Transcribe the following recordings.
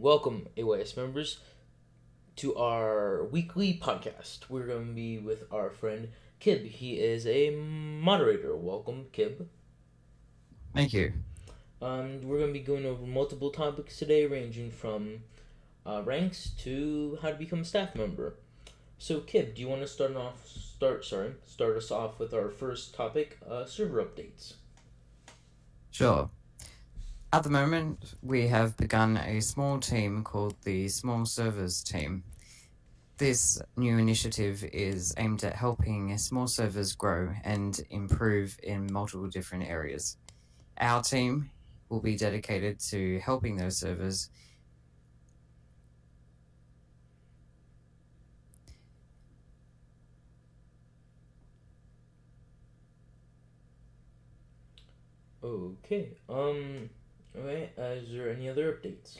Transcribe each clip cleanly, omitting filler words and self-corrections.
Welcome, AYS members, to our weekly podcast. We're going to be with our friend Kib. He is a moderator. Welcome, Kib. Thank you. We're going to be going over multiple topics today, ranging from ranks to how to become a staff member. So, Kib, do you want to start us off with our first topic, server updates? Sure. At the moment, we have begun a small team called the Small Servers Team. This new initiative is aimed at helping small servers grow and improve in multiple different areas. Our team will be dedicated to helping those servers Okay. Okay. Is there any other updates?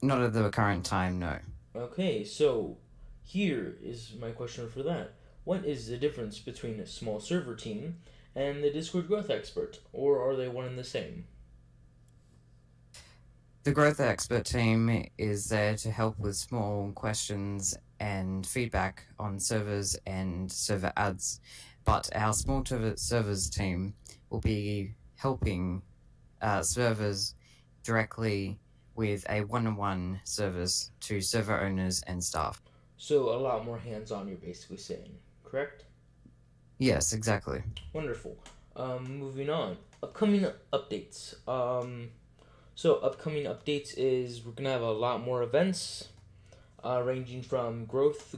not at the current time, no. Okay, so here is my question for that. What is the difference between a small server team and the Discord growth expert, or are they one and the same? The Growth Expert team is there to help with small questions and feedback on servers and server ads, but our small servers team will be helping servers directly with a one-on-one service to server owners and staff. So a lot more hands-on, you're basically saying, correct? Yes, exactly. Wonderful. Moving on. Upcoming updates. So upcoming updates is we're gonna have a lot more events, ranging from growth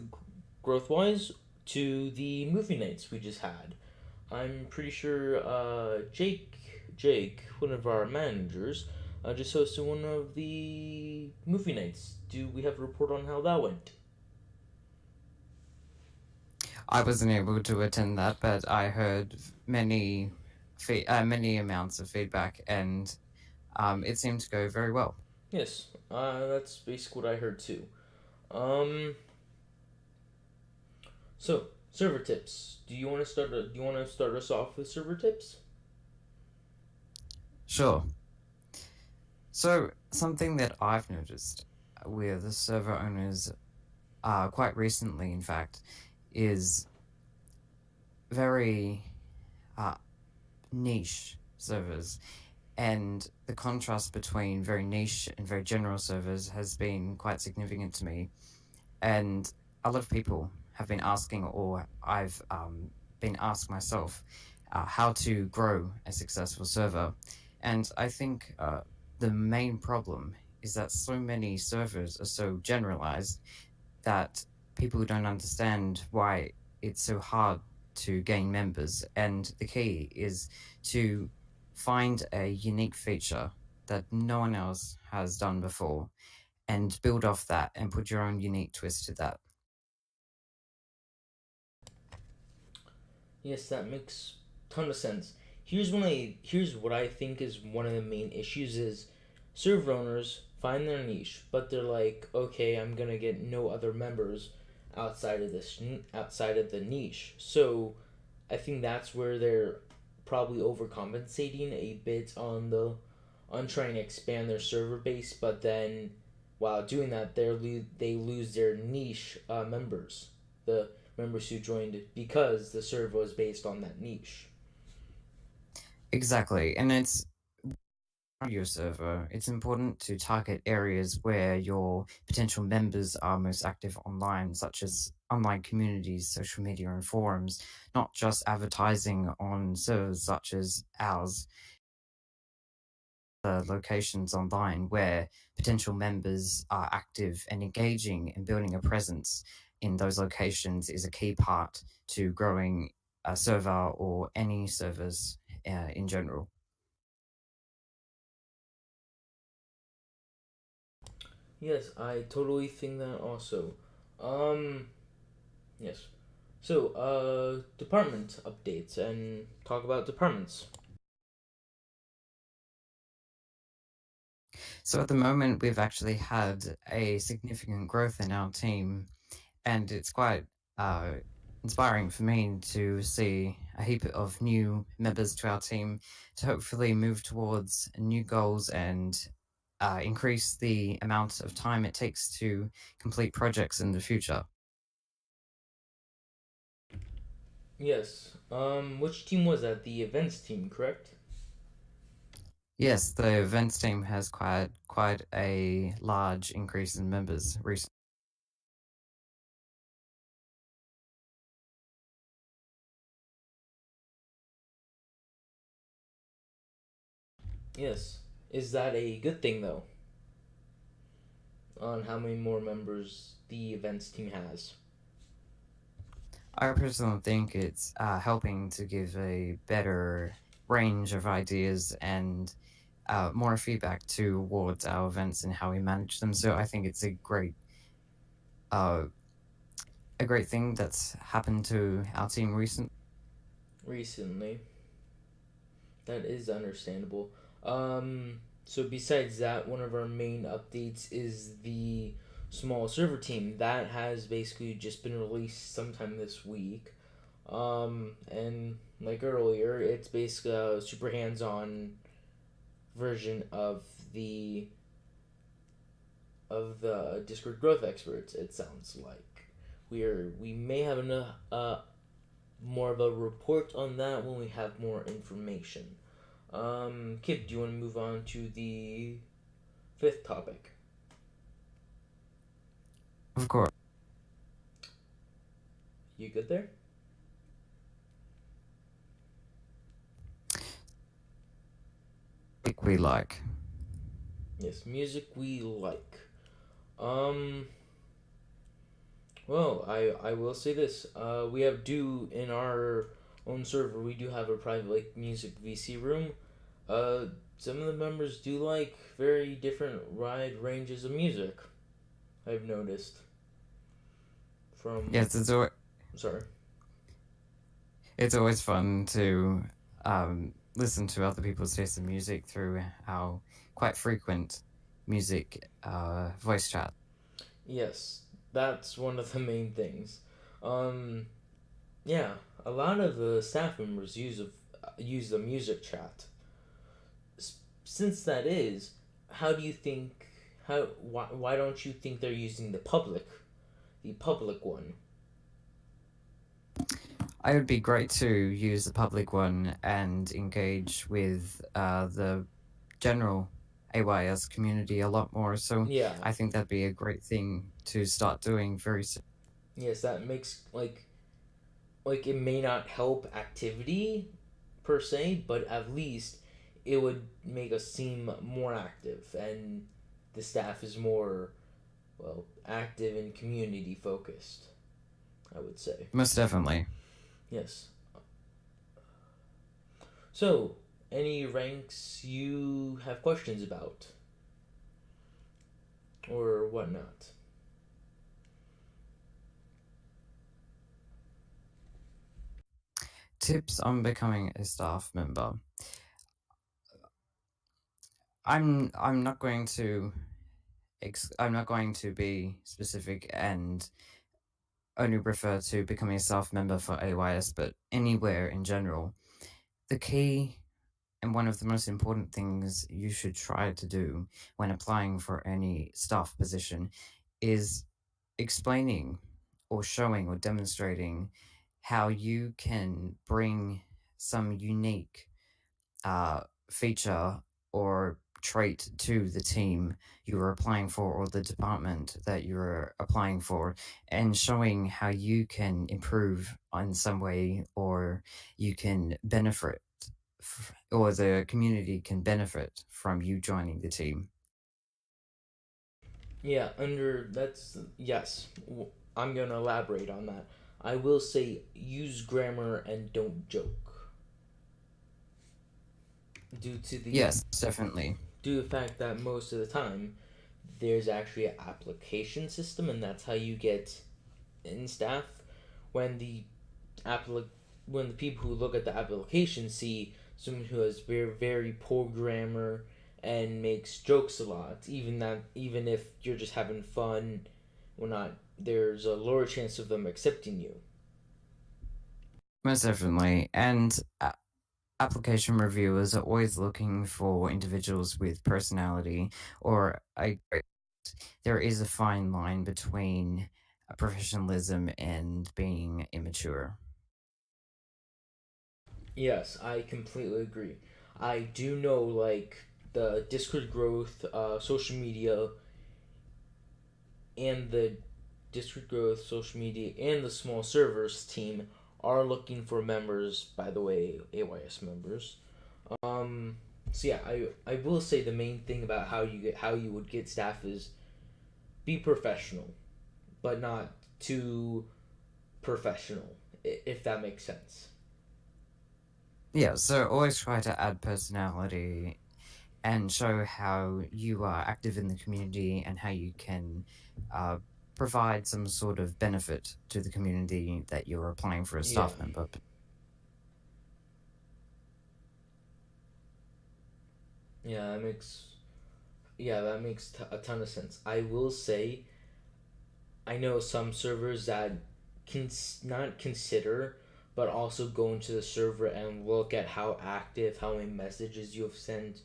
wise to the movie nights we just had. I'm pretty sure Jake, one of our managers, just hosted one of the movie nights. Do we have a report on how that went? I wasn't able to attend that, but I heard many amounts of feedback, and it seemed to go very well. Yes, that's basically what I heard too. Um, so server tips. Do you want to start us off with server tips? Sure. So something that I've noticed with the server owners, quite recently, in fact, is very niche servers, and the contrast between very niche and very general servers has been quite significant to me. And a lot of people have been asking, or I've been asked myself, how to grow a successful server. And I think the main problem is that so many servers are so generalized that people don't understand why it's so hard to gain members. And the key is to find a unique feature that no one else has done before and build off that and put your own unique twist to that. Yes, that makes ton of sense. Here's what I think is one of the main issues is server owners find their niche, but they're like, okay, I'm gonna get no other members outside of the niche. So I think that's where they're probably overcompensating a bit on trying to expand their server base, but then while doing that, they lose their niche members, the members who joined because the server was based on that niche. Exactly. And it's your server, it's important to target areas where your potential members are most active online, such as online communities, social media, and forums, not just advertising on servers such as ours. The locations online where potential members are active and engaging and building a presence in those locations is a key part to growing a server or any servers in general. Yes, I totally think that also. Um, yes. So, department updates and talk about departments. So at the moment, we've actually had a significant growth in our team, and it's quite inspiring for me to see a heap of new members to our team to hopefully move towards new goals and increase the amount of time it takes to complete projects in the future. Yes. Which team was that? The events team, correct? Yes, the events team has quite a large increase in members recently. Yes. Is that a good thing though? On how many more members the events team has? I personally think it's helping to give a better range of ideas and more feedback towards our events and how we manage them. So I think it's uh, a great thing that's happened to our team recently. Recently. That is understandable. So besides that, one of our main updates is the small server team that has basically just been released sometime this week. And like earlier, it's basically a super hands-on version the of the Discord growth experts. It sounds like we may have enough more of a report on that when we have more information. Kip, do you want to move on to the fifth topic? Of course, You good there? we like. Yes, music we like. Um, well, I will say this. We have in our own server. We do have a private like music VC room. Some of the members do like very different wide ranges of music. I've noticed. From Yes, sorry. it's always fun to listen to other people's taste in music through our quite frequent music voice chat. Yes, that's one of the main things. Um, yeah, a lot of the staff members use the music chat. Since that is, how do you think why don't you think they're using the public one? It would be great to use the public one and engage with the general AYS community a lot more. So Yeah, I think that'd be a great thing to start doing very soon. yes, that makes like it may not help activity per se, but at least it would make us seem more active and the staff is more active and community focused, I would say. Most definitely. Yes. So, any ranks you have questions about or whatnot? Tips on becoming a staff member. I'm not going to I'm not going to be specific and only refer to becoming a staff member for AYS, but anywhere in general. The key and one of the most important things you should try to do when applying for any staff position is explaining or showing or demonstrating how you can bring some unique feature or trait to the team you are applying for or the department that you're applying for, and showing how you can improve in some way or you can benefit or the community can benefit from you joining the team. Yeah, under that's yes. I'm going to elaborate on that. I will say use grammar and don't joke. Due to the Yes, definitely. due to the fact that most of the time there's actually an application system and that's how you get in staff when applic- when the people who look at the application see someone who has very poor grammar and makes jokes a lot, even if you're just having fun or not, there's a lower chance of them accepting you. Most definitely. And application reviewers are always looking for individuals with personality, or there is a fine line between professionalism and being immature. Yes, I completely agree. I do know like the Discord growth, social media, and the Discord growth, social media, and the small servers team are looking for members. By the way, AYS members. Um. So yeah, I will say the main thing about how you would get staff is be professional, but not too professional, if that makes sense. Yeah, so always try to add personality and show how you are active in the community and how you can uh, provide some sort of benefit to the community that you're applying for a Yeah. staff member. Yeah, that makes a ton of sense. I will say I know some servers that can not consider, but also go into the server and look at how active, how many messages you have sent,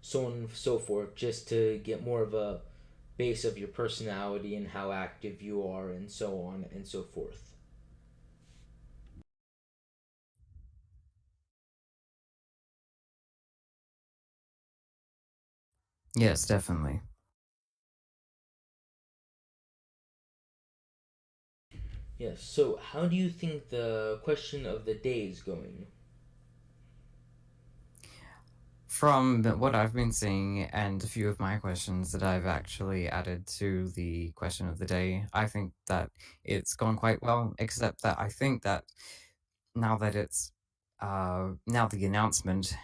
so on and so forth, just to get more of a base of your personality and how active you are, and so on and so forth. Yes, definitely. Yes. So, how do you think the question of the day is going? From what I've been seeing and a few of my questions that I've actually added to the question of the day, I think that it's gone quite well, except that I think that now that now the announcement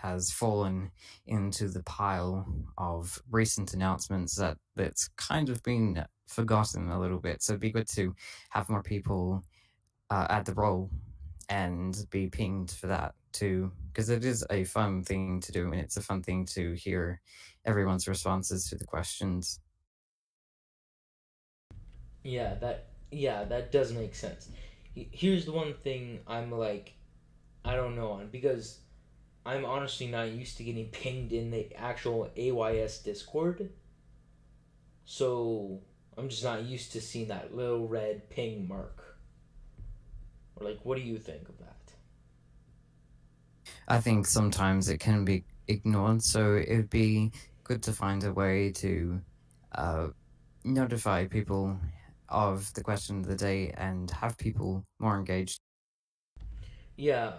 has fallen into the pile of recent announcements that it's kind of been forgotten a little bit. So it'd be good to have more people at the role and be pinged for that too, because it is a fun thing to do and it's a fun thing to hear everyone's responses to the questions. Yeah, that does make sense. Here's the one thing I'm like I don't know on, because I'm honestly not used to getting pinged in the actual AYS Discord. So I'm just not used to seeing that little red ping mark. Or like, what do you think of that? I think sometimes it can be ignored, so it would be good to find a way to uh, notify people of the question of the day and have people more engaged. Yeah,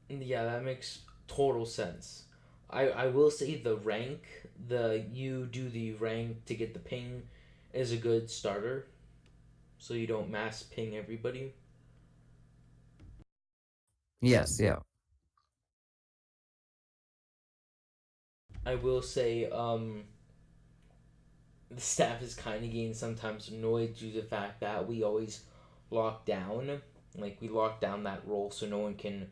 yeah, that makes total sense. I will say the rank, the you do the rank to get the ping, is a good starter. So you don't mass ping everybody. Yes, yeah. I will say, the staff is kind of getting sometimes annoyed due to the fact that we always lock down, like we lock down that role so no one can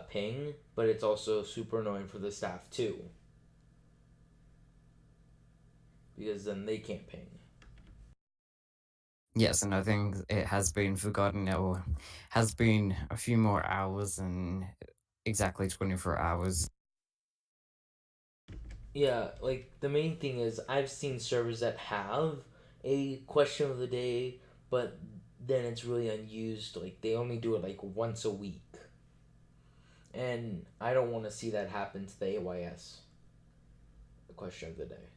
ping, but it's also super annoying for the staff too, because then they can't ping. Yes, and I think it has been forgotten or has been a few more hours than exactly 24 hours. Yeah, like the main thing is I've seen servers that have a question of the day, but then it's really unused. Like they only do it like once a week, and I don't want to see that happen to the AYS, the question of the day.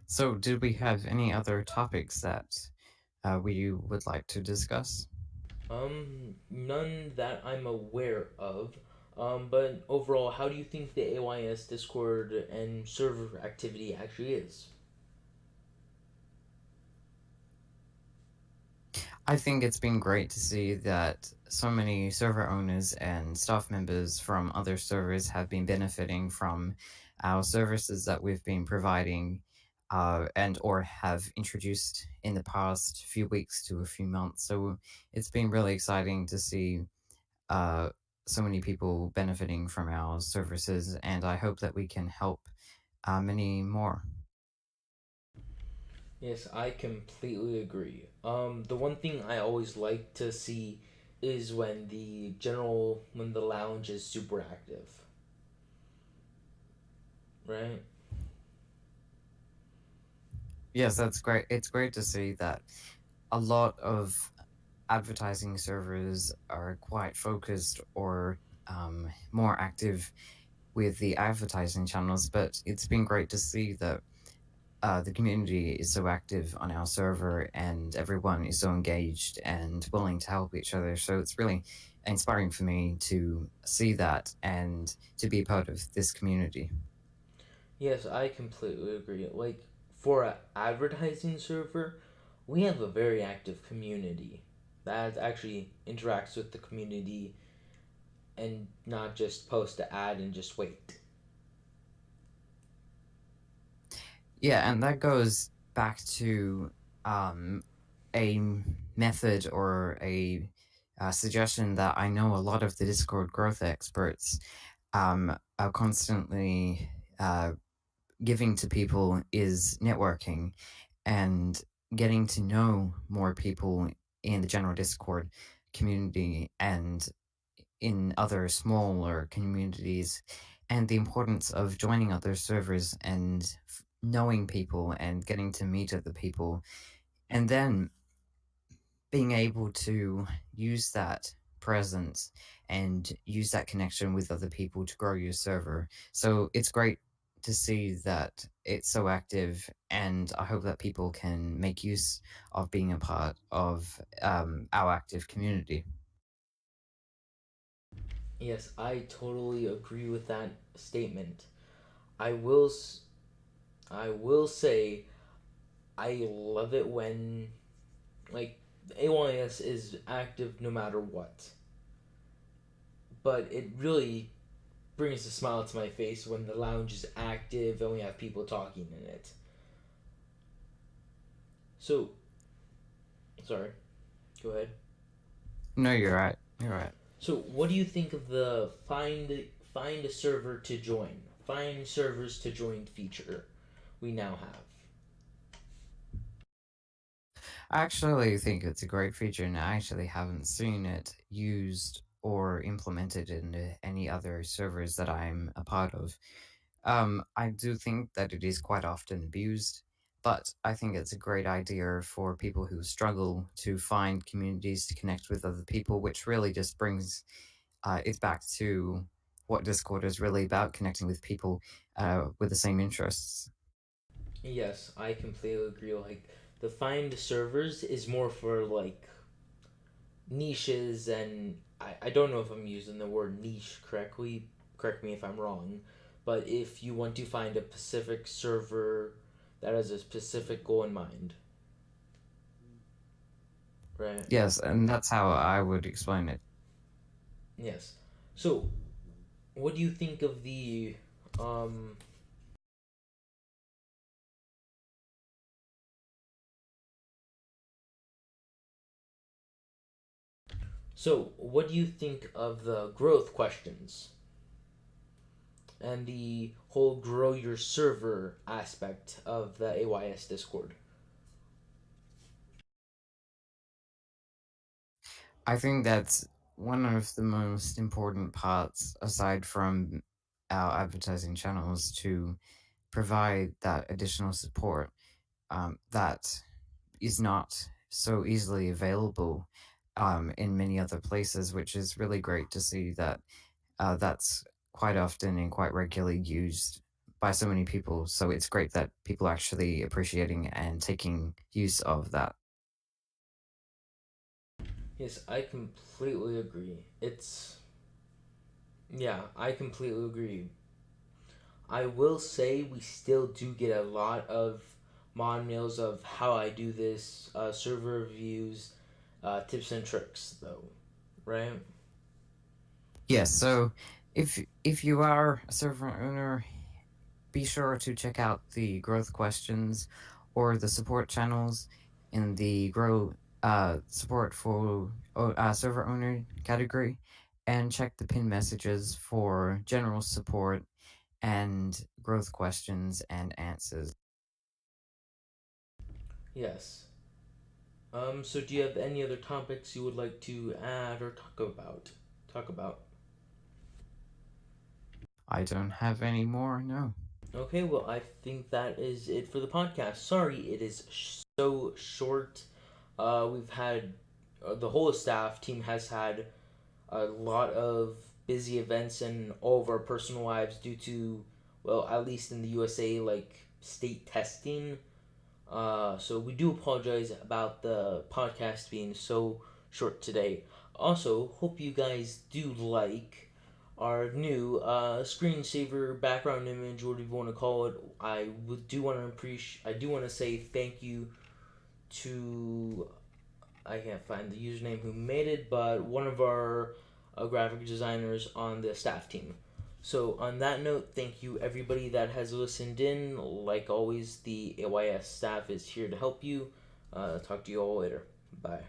So, did we have any other topics that we would like to discuss? None that I'm aware of. But overall, how do you think the AYS Discord and server activity actually is? I think it's been great to see that so many server owners and staff members from other servers have been benefiting from our services that we've been providing and or have introduced in the past few weeks to a few months. So it's been really exciting to see uh, so many people benefiting from our services, and I hope that we can help many more. Yes, I completely agree. The one thing I always like to see is when the lounge is super active, right? Yes, that's great. It's great to see that a lot of advertising servers are quite focused or more active with the advertising channels, but it's been great to see that the community is so active on our server and everyone is so engaged and willing to help each other. So it's really inspiring for me to see that and to be part of this community. Yes, I completely agree. Like for an advertising server, we have a very active community that actually interacts with the community and not just post an ad and just wait. Yeah, and that goes back to um, a method or a suggestion that I know a lot of the Discord growth experts are constantly giving to people is networking and getting to know more people in the general Discord community and in other smaller communities, and the importance of joining other servers and knowing people and getting to meet other people, and then being able to use that presence and use that connection with other people to grow your server. So it's great to see that it's so active, and I hope that people can make use of being a part of our active community. Yes, I totally agree with that statement. I will I will say I love it when like AYS is active no matter what. But it really brings a smile to my face when the lounge is active and we have people talking in it. So, sorry, go ahead. No, you're right. You're right. So, what do you think of the find a server to join, find servers to join feature we now have? I actually think it's a great feature, and I actually haven't seen it used or implemented in any other servers that I'm a part of. I do think that it is quite often abused, but I think it's a great idea for people who struggle to find communities to connect with other people, which really just brings it back to what Discord is really about, connecting with people with the same interests. Yes, I completely agree. Like the find servers is more for like niches, and I don't know if I'm using the word niche correctly. Correct me if I'm wrong. But if you want to find a specific server that has a specific goal in mind, right? Yes, and that's how I would explain it. Yes. So, what do you think of the um so what do you think of the growth questions and the whole grow your server aspect of the AYS Discord? I think that's one of the most important parts, aside from our advertising channels, to provide that additional support that is not so easily available in many other places, which is really great to see that that's quite often and quite regularly used by so many people. So it's great that people are actually appreciating and taking use of that. Yes, I completely agree. It's yeah, I completely agree. I will say we still do get a lot of mod mails of how I do this, server reviews, tips and tricks though, right? Yes, so if you are a server owner, be sure to check out the growth questions or the support channels in the grow support for server owner category, and check the pin messages for general support and growth questions and answers. Yes. So do you have any other topics you would like to add or talk about? Talk about. I don't have any more, no. Okay, well, I think that is it for the podcast. Sorry, it is so short. We've had the whole staff team has had a lot of busy events in all of our personal lives due to, well, at least in the USA, like state testing. So we do apologize about the podcast being so short today. Also, hope you guys do like our new screensaver background image, whatever you want to call it. I do want to say thank you to, I can't find the username who made it, but one of our graphic designers on the staff team. So, on that note, thank you everybody that has listened in. Like always, the AYS staff is here to help you. Talk to you all later. Bye.